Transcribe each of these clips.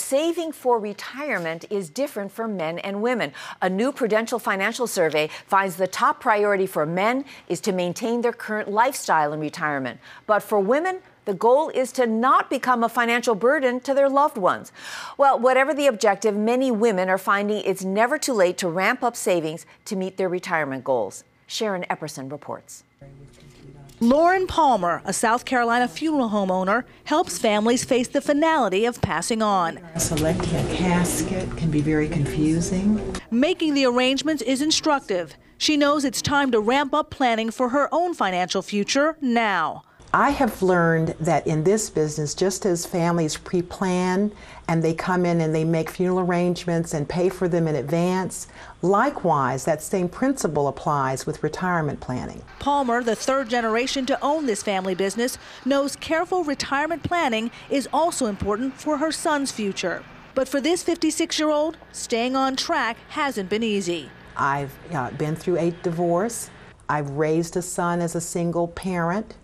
saving for retirement is different for men and women. A new Prudential financial survey finds the top priority for men is to maintain their current lifestyle in retirement. But for women, the goal is to not become a financial burden to their loved ones. Well, whatever the objective, many women are finding it's never too late to ramp up savings to meet their retirement goals. Sharon Epperson reports. Lauren Palmer, a South Carolina funeral home owner, helps families face the finality of passing on. Selecting a casket can be very confusing. Making the arrangements is instructive. She knows it's time to ramp up planning for her own financial future now. I have learned that in this business, just as families pre-plan and they come in and they make funeral arrangements and pay for them in advance, likewise, that same principle applies with retirement planning. Palmer, the third generation to own this family business, knows careful retirement planning is also important for her son's future. But for this 56-year-old, staying on track hasn't been easy. I've been through a divorce. I've raised a son as a single parent.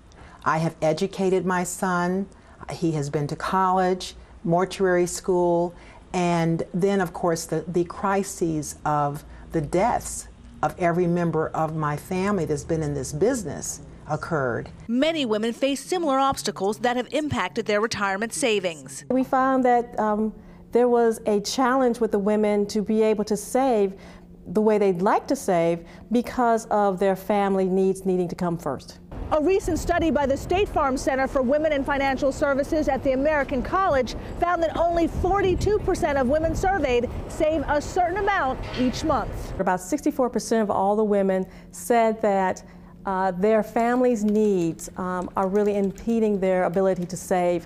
I have educated my son. He has been to college, mortuary school, and then, of course, the crises of the deaths of every member of my family that's been in this business occurred. Many women face similar obstacles that have impacted their retirement savings. We found that there was a challenge with the women to be able to save the way they'd like to save because of their family needs needing to come first. A recent study by the State Farm Center for Women in Financial Services at the American College found that only 42% of women surveyed save a certain amount each month. About 64% of all the women said that their family's needs are really impeding their ability to save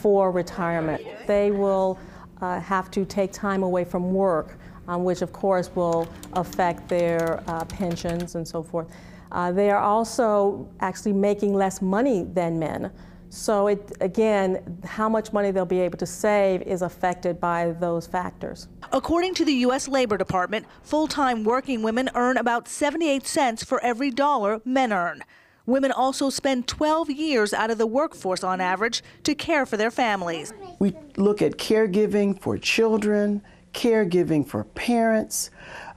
for retirement. They will have to take time away from work, which of course will affect their pensions and so forth. They are also actually making less money than men. So again, how much money they'll be able to save is affected by those factors. According to the U.S. Labor Department, full-time working women earn about 78 cents for every dollar men earn. Women also spend 12 years out of the workforce on average to care for their families. We look at caregiving for children, caregiving for parents,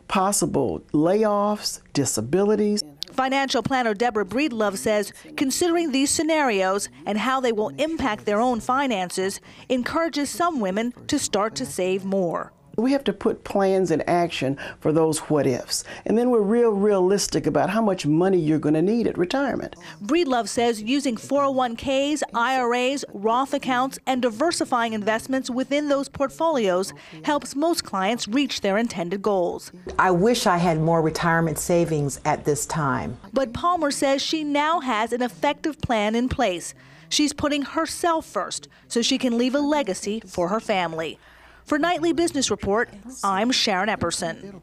possible layoffs, disabilities. Financial planner Deborah Breedlove says considering these scenarios and how they will impact their own finances encourages some women to start to save more. We have to put plans in action for those what-ifs, and then we're realistic about how much money you're going to need at retirement. Breedlove says using 401ks, IRAs, Roth accounts, and diversifying investments within those portfolios helps most clients reach their intended goals. I wish I had more retirement savings at this time. But Palmer says she now has an effective plan in place. She's putting herself first so she can leave a legacy for her family. For Nightly Business Report, I'm Sharon Epperson.